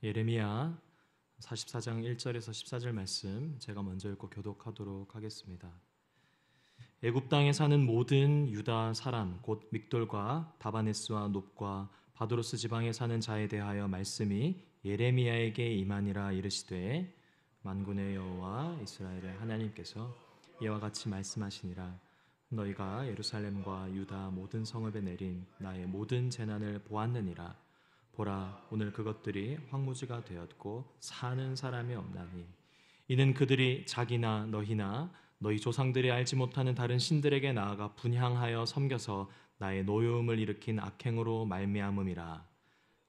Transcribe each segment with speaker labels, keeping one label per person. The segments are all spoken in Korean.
Speaker 1: 예레미야 44장 1절에서 14절 말씀 제가 먼저 읽고 교독하도록 하겠습니다. 애굽 땅에 사는 모든 유다 사람 곧 믹돌과 다바네스와 놉과 바도로스 지방에 사는 자에 대하여 말씀이 예레미야에게 임하니라. 이르시되 만군의 여호와 이스라엘의 하나님께서 이와 같이 말씀하시니라. 너희가 예루살렘과 유다 모든 성읍에 내린 나의 모든 재난을 보았느니라. 보라, 오늘 그것들이 황무지가 되었고 사는 사람이 없나니 이는 그들이 자기나 너희나 너희 조상들이 알지 못하는 다른 신들에게 나아가 분향하여 섬겨서 나의 노여움을 일으킨 악행으로 말미암음이라.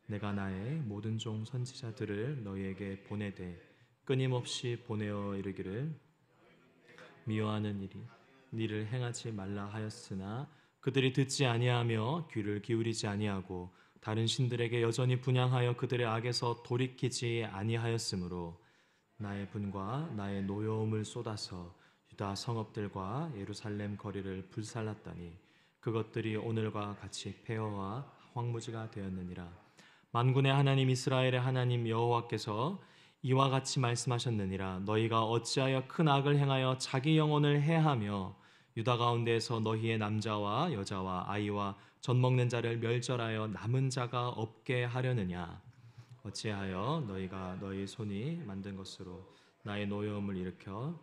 Speaker 1: 내가 나의 모든 종 선지자들을 너희에게 보내되 끊임없이 보내어 이르기를 미워하는 일을 행하지 말라 하였으나 그들이 듣지 아니하며 귀를 기울이지 아니하고 다른 신들에게 여전히 분향하여 그들의 악에서 돌이키지 아니하였으므로 나의 분과 나의 노여움을 쏟아서 유다 성읍들과 예루살렘 거리를 불살랐더니 그것들이 오늘과 같이 폐허와 황무지가 되었느니라. 만군의 하나님 이스라엘의 하나님 여호와께서 이와 같이 말씀하셨느니라. 너희가 어찌하여 큰 악을 행하여 자기 영혼을 해하며 유다 가운데에서 너희의 남자와 여자와 아이와 젖 먹는 자를 멸절하여 남은 자가 없게 하려느냐. 어찌하여 너희가 너희 손이 만든 것으로 나의 노여움을 일으켜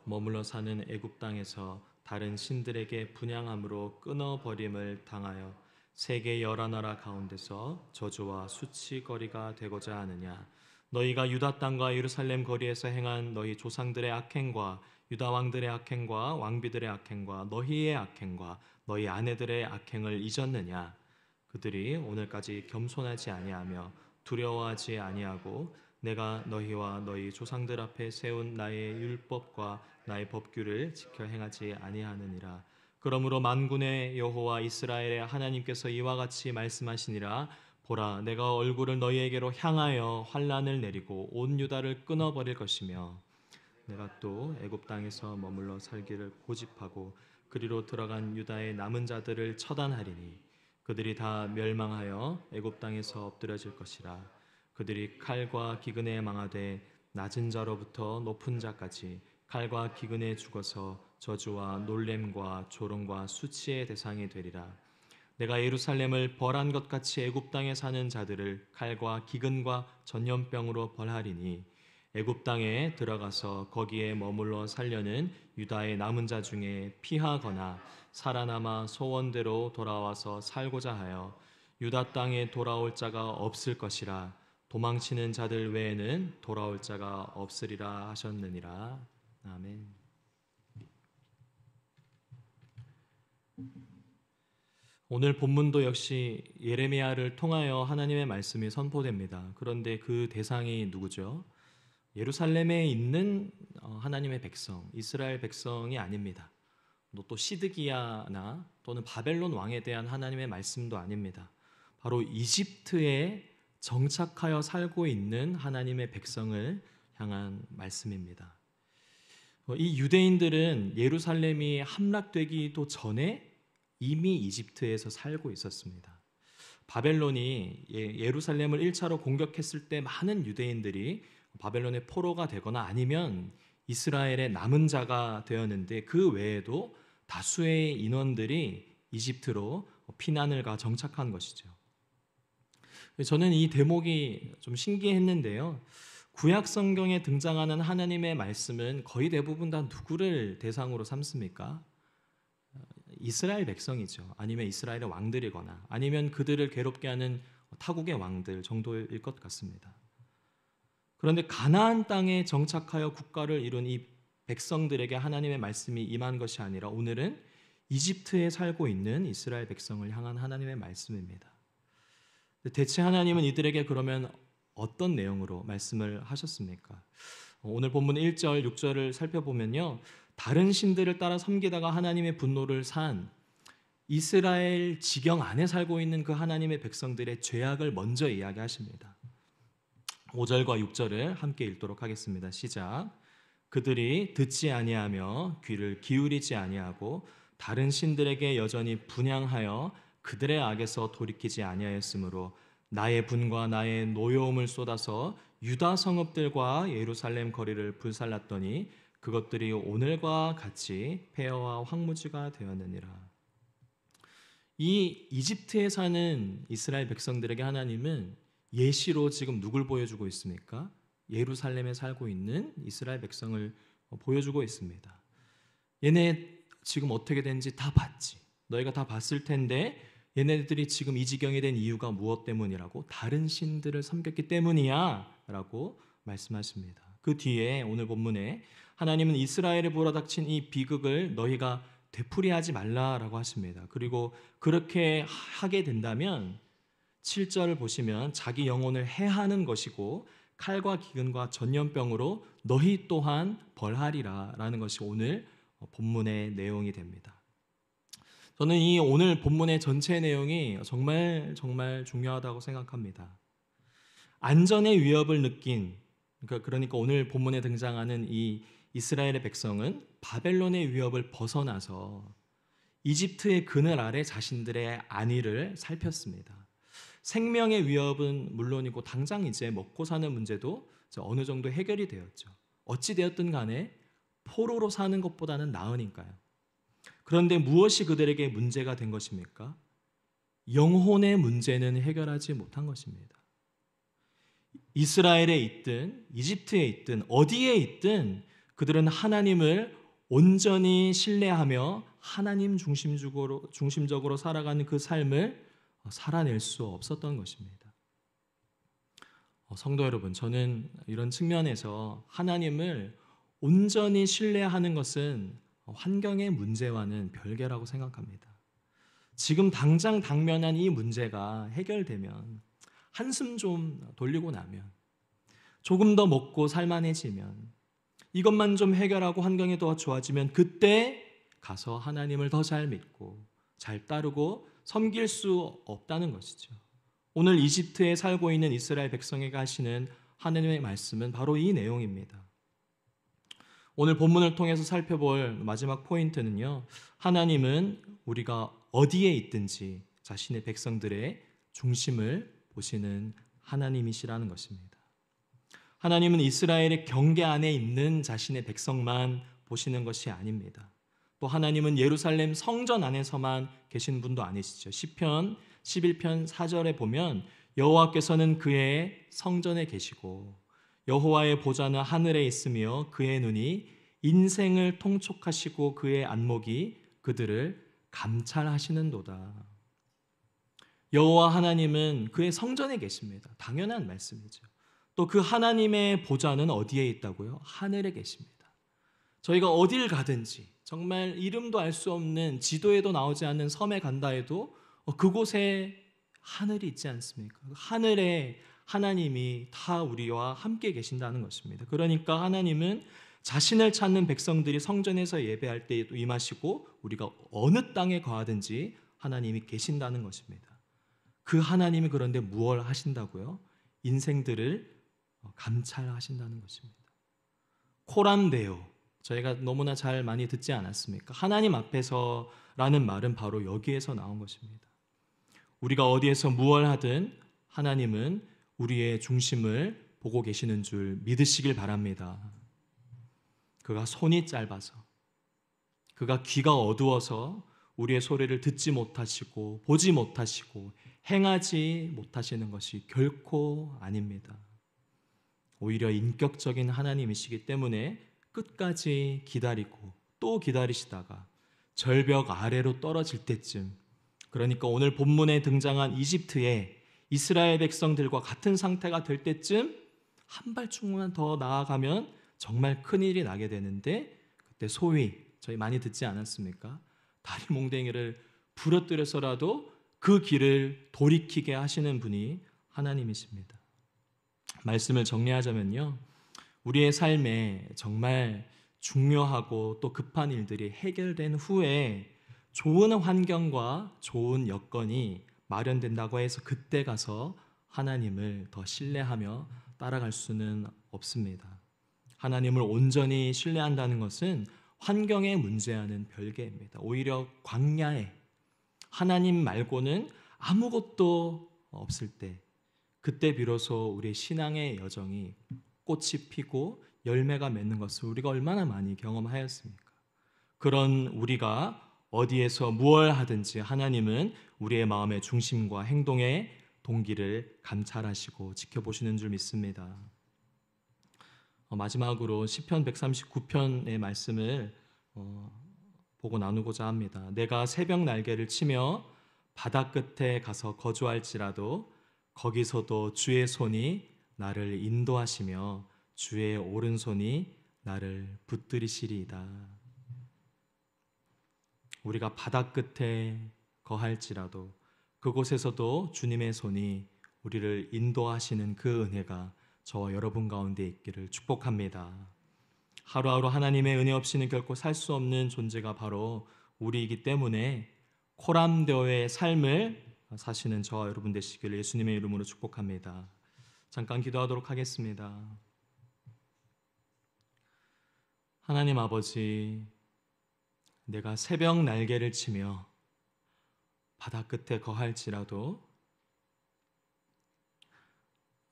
Speaker 1: 머물러 사는 애굽 땅에서 다른 신들에게 분향함으로 끊어버림을 당하여 세계 여러 나라 가운데서 저주와 수치거리가 되고자 하느냐. 너희가 유다 땅과 예루살렘 거리에서 행한 너희 조상들의 악행과 유다 왕들의 악행과 왕비들의 악행과 너희의 악행과 너희 아내들의 악행을 잊었느냐. 그들이 오늘까지 겸손하지 아니하며 두려워하지 아니하고 내가 너희와 너희 조상들 앞에 세운 나의 율법과 나의 법규를 지켜 행하지 아니하느니라. 그러므로 만군의 여호와 이스라엘의 하나님께서 이와 같이 말씀하시니라. 보라, 내가 얼굴을 너희에게로 향하여 환난을 내리고 온 유다를 끊어버릴 것이며 내가 또 애굽 땅에서 머물러 살기를 고집하고 그리로 들어간 유다의 남은 자들을 처단하리니 그들이 다 멸망하여 애굽 땅에서 엎드려질 것이라. 그들이 칼과 기근에 망하되 낮은 자로부터 높은 자까지 칼과 기근에 죽어서 저주와 놀램과 조롱과 수치의 대상이 되리라. 내가 예루살렘을 벌한 것 같이 애굽 땅에 사는 자들을 칼과 기근과 전염병으로 벌하리니 애굽 땅에 들어가서 거기에 머물러 살려는 유다의 남은 자 중에 피하거나 살아남아 소원대로 돌아와서 살고자 하여 유다 땅에 돌아올 자가 없을 것이라. 도망치는 자들 외에는 돌아올 자가 없으리라 하셨느니라. 아멘. 오늘 본문도 역시 예레미야를 통하여 하나님의 말씀이 선포됩니다. 그런데 그 대상이 누구죠? 예루살렘에 있는 하나님의 백성, 이스라엘 백성이 아닙니다. 또 시드기야나 또는 바벨론 왕에 대한 하나님의 말씀도 아닙니다. 바로 이집트에 정착하여 살고 있는 하나님의 백성을 향한 말씀입니다. 이 유대인들은 예루살렘이 함락되기도 전에 이미 이집트에서 살고 있었습니다. 바벨론이 예루살렘을 1차로 공격했을 때 많은 유대인들이 바벨론의 포로가 되거나 아니면 이스라엘의 남은 자가 되었는데 그 외에도 다수의 인원들이 이집트로 피난을 가 정착한 것이죠. 저는 이 대목이 좀 신기했는데요. 구약 성경에 등장하는 하나님의 말씀은 거의 대부분 다 누구를 대상으로 삼습니까? 이스라엘 백성이죠. 아니면 이스라엘의 왕들이거나 아니면 그들을 괴롭게 하는 타국의 왕들 정도일 것 같습니다. 그런데 가나안 땅에 정착하여 국가를 이룬 이 백성들에게 하나님의 말씀이 임한 것이 아니라 오늘은 이집트에 살고 있는 이스라엘 백성을 향한 하나님의 말씀입니다. 대체 하나님은 이들에게 그러면 어떤 내용으로 말씀을 하셨습니까? 오늘 본문 1절, 6절을 살펴보면요. 다른 신들을 따라 섬기다가 하나님의 분노를 산 이스라엘 지경 안에 살고 있는 그 하나님의 백성들의 죄악을 먼저 이야기하십니다. 5절과 6절을 함께 읽도록 하겠습니다. 시작. 그들이 듣지 아니하며 귀를 기울이지 아니하고 다른 신들에게 여전히 분향하여 그들의 악에서 돌이키지 아니하였으므로 나의 분과 나의 노여움을 쏟아서 유다 성읍들과 예루살렘 거리를 불살랐더니 그것들이 오늘과 같이 폐허와 황무지가 되었느니라. 이 이집트에 사는 이스라엘 백성들에게 하나님은 예시로 지금 누굴 보여주고 있습니까? 예루살렘에 살고 있는 이스라엘 백성을 보여주고 있습니다. 얘네 지금 어떻게 된지 다 봤지. 너희가 다 봤을 텐데 얘네들이 지금 이 지경이 된 이유가 무엇 때문이라고? 다른 신들을 섬겼기 때문이야 라고 말씀하십니다. 그 뒤에 오늘 본문에 하나님은 이스라엘에 몰아닥친 이 비극을 너희가 되풀이하지 말라라고 하십니다. 그리고 그렇게 하게 된다면 7절을 보시면 자기 영혼을 해하는 것이고 칼과 기근과 전염병으로 너희 또한 벌하리라 라는 것이 오늘 본문의 내용이 됩니다. 저는 이 오늘 본문의 전체 내용이 정말 중요하다고 생각합니다. 안전의 위협을 느낀, 그러니까 오늘 본문에 등장하는 이 이스라엘의 백성은 바벨론의 위협을 벗어나서 이집트의 그늘 아래 자신들의 안위를 살폈습니다. 생명의 위협은 물론이고 당장 이제 먹고 사는 문제도 어느 정도 해결이 되었죠. 어찌 되었든 간에 포로로 사는 것보다는 나으니까요. 그런데 무엇이 그들에게 문제가 된 것입니까? 영혼의 문제는 해결하지 못한 것입니다. 이스라엘에 있든 이집트에 있든 어디에 있든 그들은 하나님을 온전히 신뢰하며 하나님 중심적으로 살아가는 그 삶을 살아낼 수 없었던 것입니다. 성도 여러분, 저는 이런 측면에서 하나님을 온전히 신뢰하는 것은 환경의 문제와는 별개라고 생각합니다. 지금 당장 당면한 이 문제가 해결되면, 한숨 좀 돌리고 나면, 조금 더 먹고 살만해지면, 이것만 좀 해결하고 환경이 더 좋아지면 그때 가서 하나님을 더 잘 믿고 잘 따르고 섬길 수 없다는 것이죠. 오늘 이집트에 살고 있는 이스라엘 백성에게 하시는 하나님의 말씀은 바로 이 내용입니다. 오늘 본문을 통해서 살펴볼 마지막 포인트는요, 하나님은 우리가 어디에 있든지 자신의 백성들의 중심을 보시는 하나님이시라는 것입니다. 하나님은 이스라엘의 경계 안에 있는 자신의 백성만 보시는 것이 아닙니다. 또 하나님은 예루살렘 성전 안에서만 계신 분도 아니시죠. 시편 11편 4절에 보면 여호와께서는 그의 성전에 계시고 여호와의 보좌는 하늘에 있으며 그의 눈이 인생을 통촉하시고 그의 안목이 그들을 감찰하시는도다. 여호와 하나님은 그의 성전에 계십니다. 당연한 말씀이죠. 또 그 하나님의 보좌는 어디에 있다고요? 하늘에 계십니다. 저희가 어딜 가든지 정말 이름도 알 수 없는 지도에도 나오지 않는 섬에 간다 해도 그곳에 하늘이 있지 않습니까? 하늘에 하나님이 다 우리와 함께 계신다는 것입니다. 그러니까 하나님은 자신을 찾는 백성들이 성전에서 예배할 때에도 임하시고 우리가 어느 땅에 거하든지 하나님이 계신다는 것입니다. 그 하나님이 그런데 무엇을 하신다고요? 인생들을 감찰하신다는 것입니다. 코람데오, 저희가 너무나 잘 많이 듣지 않았습니까? 하나님 앞에서라는 말은 바로 여기에서 나온 것입니다. 우리가 어디에서 무엇을 하든 하나님은 우리의 중심을 보고 계시는 줄 믿으시길 바랍니다. 그가 손이 짧아서, 그가 귀가 어두워서 우리의 소리를 듣지 못하시고 보지 못하시고 행하지 못하시는 것이 결코 아닙니다. 오히려 인격적인 하나님이시기 때문에 끝까지 기다리고 또 기다리시다가 절벽 아래로 떨어질 때쯤, 그러니까 오늘 본문에 등장한 이집트의 이스라엘 백성들과 같은 상태가 될 때쯤 한 발짝만 더 나아가면 정말 큰일이 나게 되는데, 그때 소위 저희 많이 듣지 않았습니까? 다리 몽댕이를 부러뜨려서라도 그 길을 돌이키게 하시는 분이 하나님이십니다. 말씀을 정리하자면요, 우리의 삶에 정말 중요하고 또 급한 일들이 해결된 후에 좋은 환경과 좋은 여건이 마련된다고 해서 그때 가서 하나님을 더 신뢰하며 따라갈 수는 없습니다. 하나님을 온전히 신뢰한다는 것은 환경의 문제와는 별개입니다. 오히려 광야에 하나님 말고는 아무것도 없을 때, 그때 비로소 우리의 신앙의 여정이 꽃이 피고 열매가 맺는 것을 우리가 얼마나 많이 경험하였습니까? 그런 우리가 어디에서 무엇을 하든지 하나님은 우리의 마음의 중심과 행동의 동기를 감찰하시고 지켜보시는 줄 믿습니다. 마지막으로 시편 139편의 말씀을 보고 나누고자 합니다. 내가 새벽 날개를 치며 바다 끝에 가서 거주할지라도 거기서도 주의 손이 나를 인도하시며 주의 오른손이 나를 붙들이시리이다. 우리가 바다 끝에 거할지라도 그곳에서도 주님의 손이 우리를 인도하시는 그 은혜가 저와 여러분 가운데 있기를 축복합니다. 하루하루 하나님의 은혜 없이는 결코 살 수 없는 존재가 바로 우리이기 때문에 코람데오의 삶을 사시는 저와 여러분 되시기를 예수님의 이름으로 축복합니다. 잠깐 기도하도록 하겠습니다. 하나님 아버지, 내가 새벽 날개를 치며 바다 끝에 거할지라도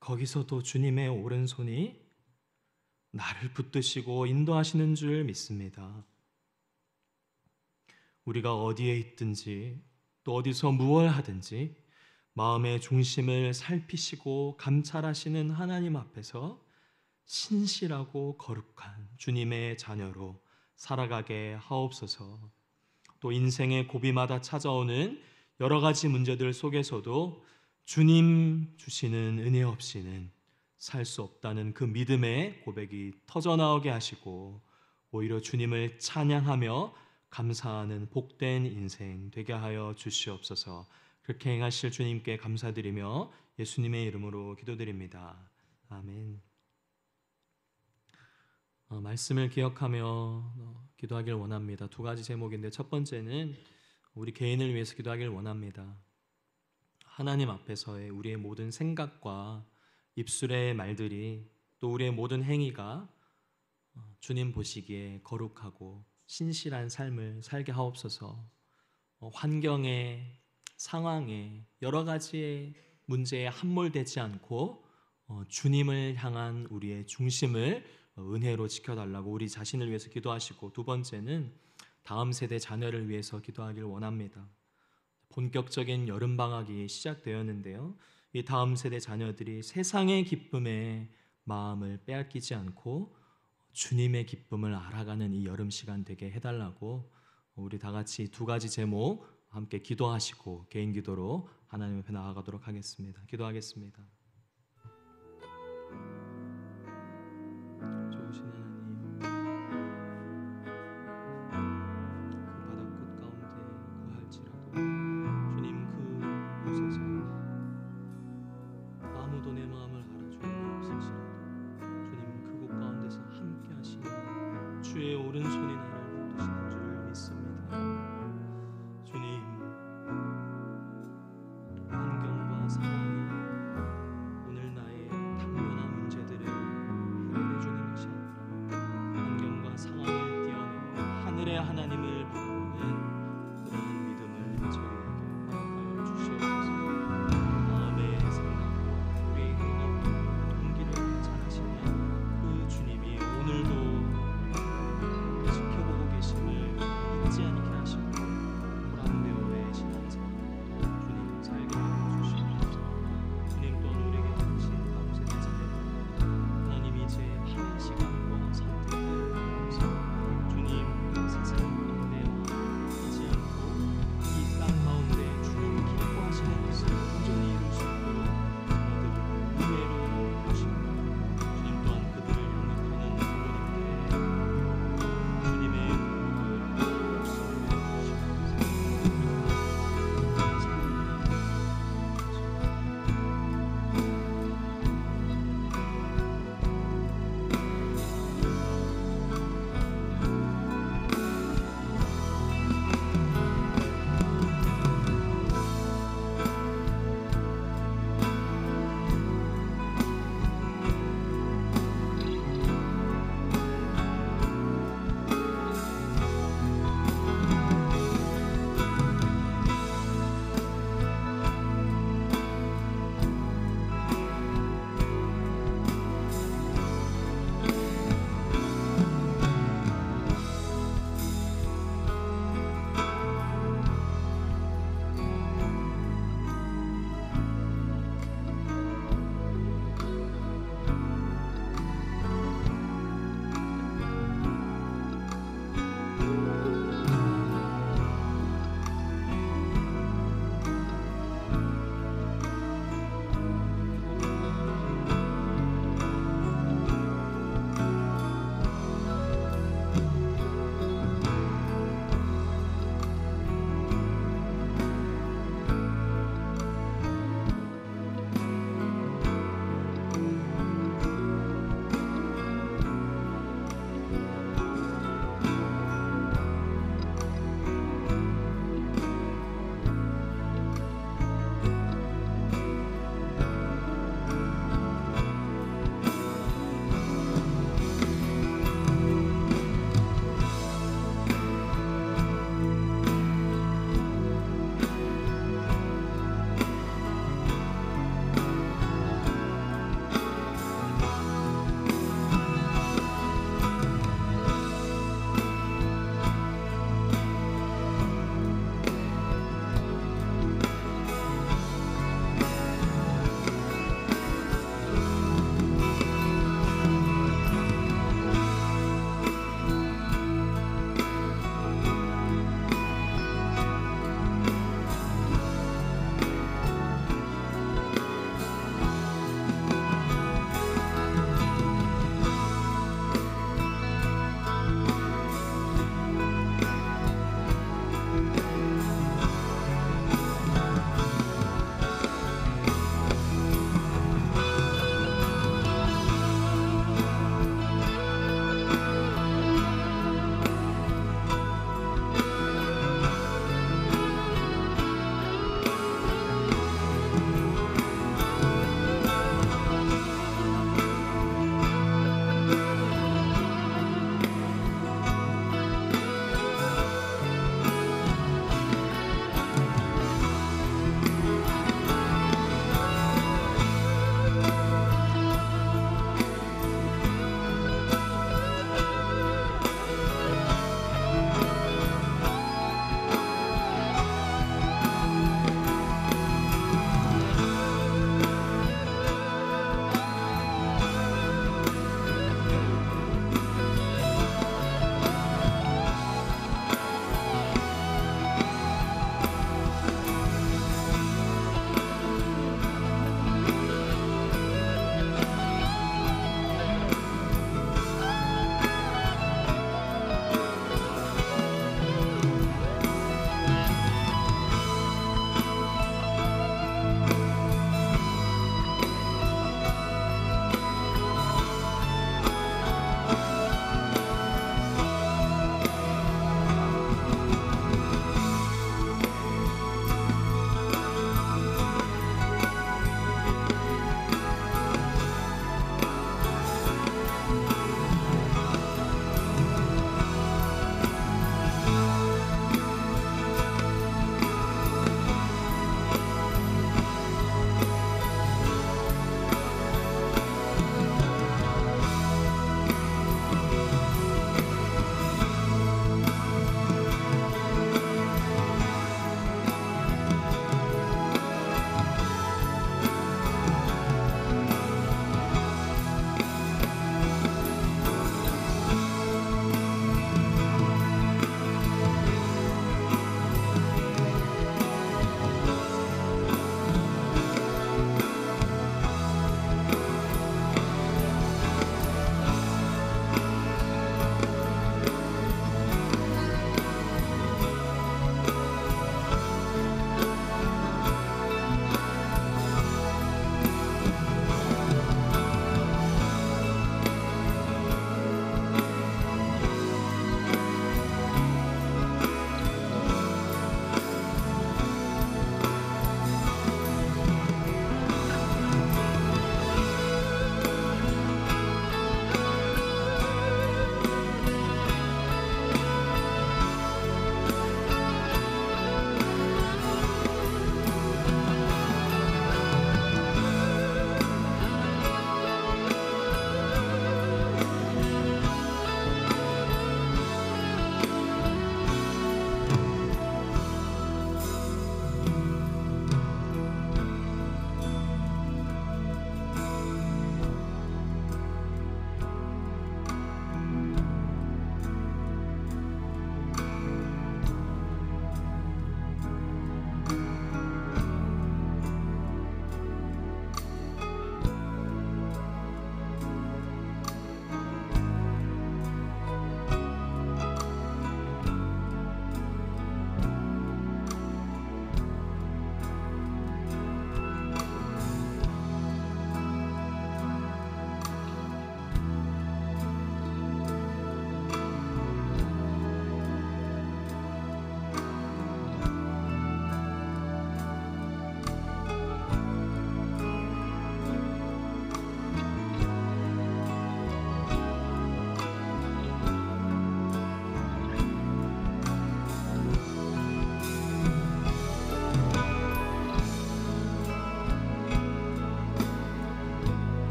Speaker 1: 거기서도 주님의 오른손이 나를 붙드시고 인도하시는 줄 믿습니다. 우리가 어디에 있든지 또 어디서 무엇을 하든지 마음의 중심을 살피시고 감찰하시는 하나님 앞에서 신실하고 거룩한 주님의 자녀로 살아가게 하옵소서. 또 인생의 고비마다 찾아오는 여러 가지 문제들 속에서도 주님 주시는 은혜 없이는 살 수 없다는 그 믿음의 고백이 터져나오게 하시고 오히려 주님을 찬양하며 감사하는 복된 인생 되게 하여 주시옵소서. 그렇게 행하실 주님께 감사드리며 예수님의 이름으로 기도드립니다. 아멘. 말씀을 기억하며 기도하길 원합니다. 두 가지 제목인데 첫 번째는 우리 개인을 위해서 기도하길 원합니다. 하나님 앞에서의 우리의 모든 생각과 입술의 말들이 또 우리의 모든 행위가 주님 보시기에 거룩하고 신실한 삶을 살게 하옵소서. 환경에, 상황에, 여러 가지의 문제에 함몰되지 않고 주님을 향한 우리의 중심을 은혜로 지켜달라고 우리 자신을 위해서 기도하시고, 두 번째는 다음 세대 자녀를 위해서 기도하길 원합니다. 본격적인 여름방학이 시작되었는데요, 이 다음 세대 자녀들이 세상의 기쁨에 마음을 빼앗기지 않고 주님의 기쁨을 알아가는 이 여름 시간 되게 해달라고 우리 다 같이 두 가지 제목 함께 기도하시고 개인 기도로 하나님 앞에 나아가도록 하겠습니다. 기도하겠습니다. 좋으신 하나님, 그 바닷끝 가운데 거할지라도 주님 그곳에서 아무도 내 마음을 알아주는 없을지라도 주님 그곳 가운데서 함께 하시는 주의 오른손이 나를 붙드시는 줄 믿습니다. 주님, 환경과 상황이 오늘 나의 당면한 문제들을 해결해 주는 것이 아니라 환경과 상황을 뛰어넘어 하늘의 하나님을